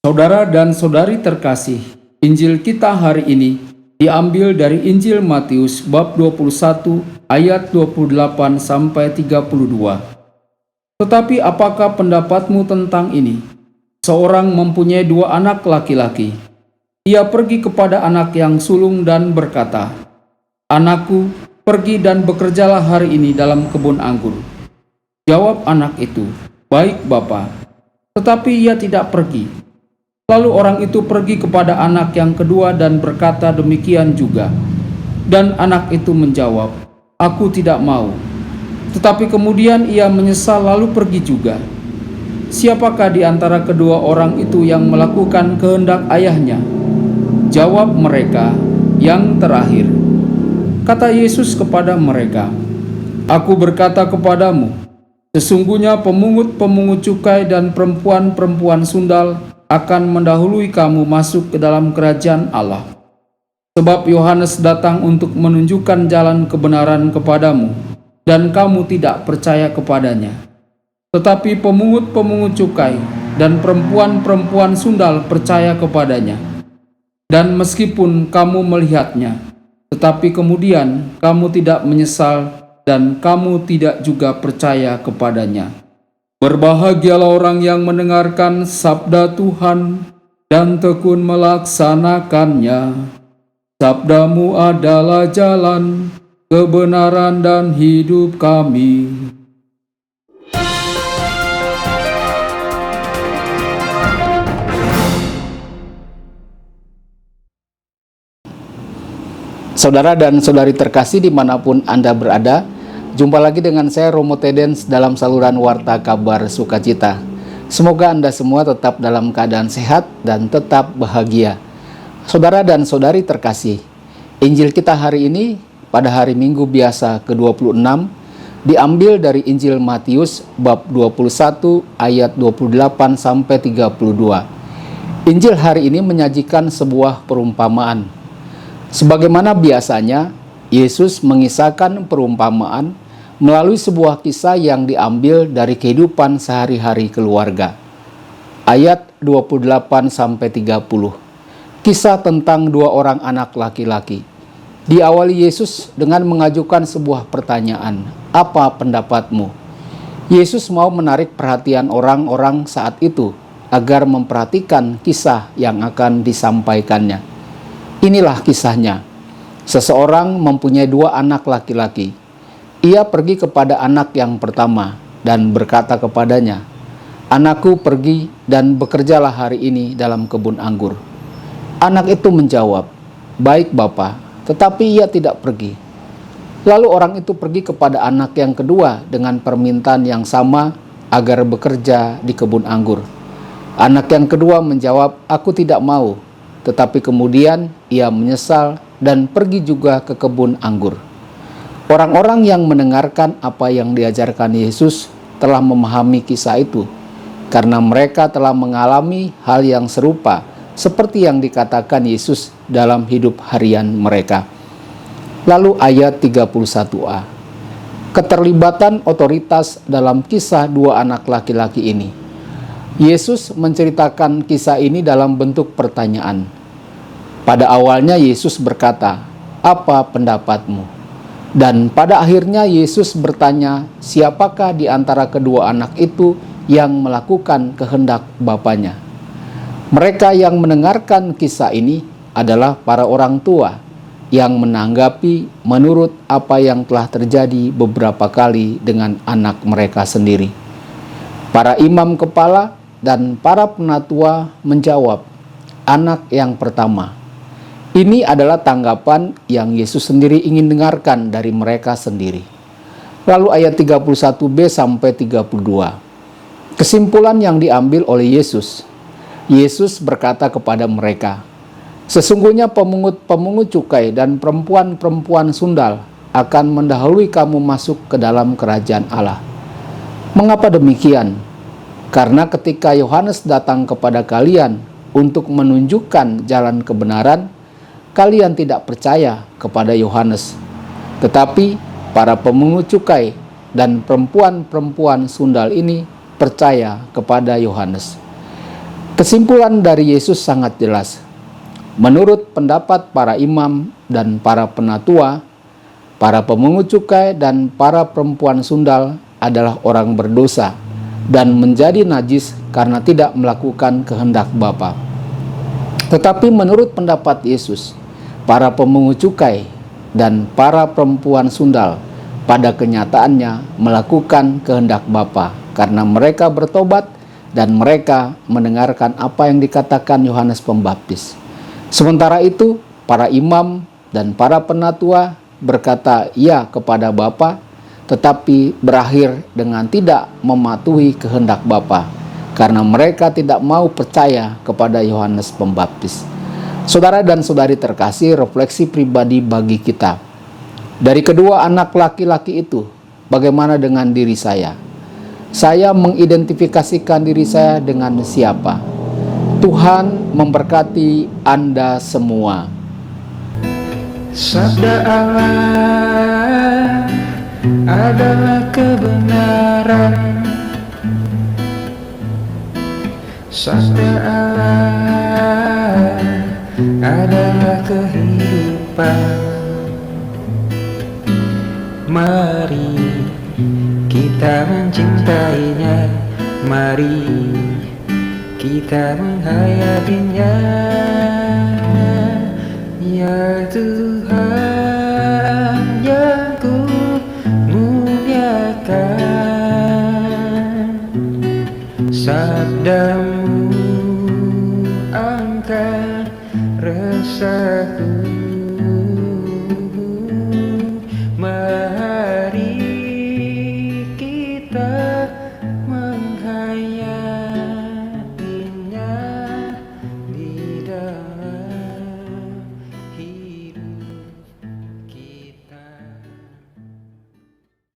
Saudara dan saudari terkasih, Injil kita hari ini diambil dari Injil Matius bab 21 ayat 28 sampai 32. Tetapi apakah pendapatmu tentang ini? Seorang mempunyai 2 anak laki-laki. Ia pergi kepada anak yang sulung dan berkata, "Anakku, pergi dan bekerjalah hari ini dalam kebun anggur." Jawab anak itu, "Baik, Bapa." Tetapi ia tidak pergi. Lalu orang itu pergi kepada anak yang kedua dan berkata demikian juga. Dan anak itu menjawab, "Aku tidak mau." Tetapi kemudian ia menyesal lalu pergi juga. Siapakah di antara kedua orang itu yang melakukan kehendak ayahnya? Jawab mereka, "Yang terakhir." Kata Yesus kepada mereka, "Aku berkata kepadamu, sesungguhnya pemungut-pemungut cukai dan perempuan-perempuan sundal akan mendahului kamu masuk ke dalam kerajaan Allah. Sebab Yohanes datang untuk menunjukkan jalan kebenaran kepadamu, dan kamu tidak percaya kepadanya. Tetapi pemungut-pemungut cukai dan perempuan-perempuan sundal percaya kepadanya. Dan meskipun kamu melihatnya, tetapi kemudian kamu tidak menyesal dan kamu tidak juga percaya kepadanya. Berbahagialah orang yang mendengarkan sabda Tuhan dan tekun melaksanakannya. Sabdamu adalah jalan, kebenaran dan hidup kami. Saudara dan saudari terkasih dimanapun Anda berada, jumpa lagi dengan saya Romo Tedens dalam saluran Warta Kabar Sukacita. Semoga Anda semua tetap dalam keadaan sehat dan tetap bahagia. Saudara dan saudari terkasih, Injil kita hari ini pada hari Minggu biasa ke-26 diambil dari Injil Matius bab 21 ayat 28 sampai 32. Injil hari ini menyajikan sebuah perumpamaan. Sebagaimana biasanya, Yesus mengisahkan perumpamaan melalui sebuah kisah yang diambil dari kehidupan sehari-hari keluarga. Ayat 28-30. Kisah tentang 2 orang anak laki-laki. Diawali Yesus dengan mengajukan sebuah pertanyaan, "Apa pendapatmu?" Yesus mau menarik perhatian orang-orang saat itu agar memperhatikan kisah yang akan disampaikannya. Inilah kisahnya. Seseorang mempunyai 2 anak laki-laki. Ia pergi kepada anak yang pertama dan berkata kepadanya, "Anakku, pergi dan bekerjalah hari ini dalam kebun anggur." Anak itu menjawab, "Baik, Bapa," tetapi ia tidak pergi. Lalu orang itu pergi kepada anak yang kedua dengan permintaan yang sama agar bekerja di kebun anggur. Anak yang kedua menjawab, "Aku tidak mau." Tetapi kemudian ia menyesal dan pergi juga ke kebun anggur. Orang-orang yang mendengarkan apa yang diajarkan Yesus telah memahami kisah itu, karena mereka telah mengalami hal yang serupa seperti yang dikatakan Yesus dalam hidup harian mereka. Lalu ayat 31a. Keterlibatan otoritas dalam kisah 2 anak laki-laki ini. Yesus menceritakan kisah ini dalam bentuk pertanyaan. Pada awalnya Yesus berkata, "Apa pendapatmu?" Dan pada akhirnya Yesus bertanya, siapakah di antara kedua anak itu yang melakukan kehendak Bapanya. Mereka yang mendengarkan kisah ini adalah para orang tua yang menanggapi menurut apa yang telah terjadi beberapa kali dengan anak mereka sendiri. Para imam kepala dan para penatua menjawab, "Anak yang pertama." Ini adalah tanggapan yang Yesus sendiri ingin dengarkan dari mereka sendiri. Lalu ayat 31b sampai 32. Kesimpulan yang diambil oleh Yesus. Yesus berkata kepada mereka, "Sesungguhnya pemungut-pemungut cukai dan perempuan-perempuan sundal akan mendahului kamu masuk ke dalam kerajaan Allah." Mengapa demikian? Karena ketika Yohanes datang kepada kalian untuk menunjukkan jalan kebenaran, kalian tidak percaya kepada Yohanes. Tetapi para pemungut cukai dan perempuan-perempuan sundal ini percaya kepada Yohanes. Kesimpulan dari Yesus sangat jelas. Menurut pendapat para imam dan para penatua, para pemungut cukai dan para perempuan sundal adalah orang berdosa dan menjadi najis karena tidak melakukan kehendak Bapa. Tetapi menurut pendapat Yesus, para pemungut cukai dan para perempuan sundal pada kenyataannya melakukan kehendak Bapa karena mereka bertobat dan mereka mendengarkan apa yang dikatakan Yohanes Pembaptis. Sementara itu, para imam dan para penatua berkata ya kepada Bapa, tetapi berakhir dengan tidak mematuhi kehendak Bapa karena mereka tidak mau percaya kepada Yohanes Pembaptis. Saudara dan saudari terkasih, refleksi pribadi bagi kita. Dari kedua anak laki-laki itu, bagaimana dengan diri saya? Saya mengidentifikasikan diri saya dengan siapa? Tuhan memberkati Anda semua. Sabda Allah adalah kebenaran. Sabda Allah adalah kehidupan. Mari kita mencintainya, mari kita menghayatinya. Ya Tuhan yang ku muliakan, sabda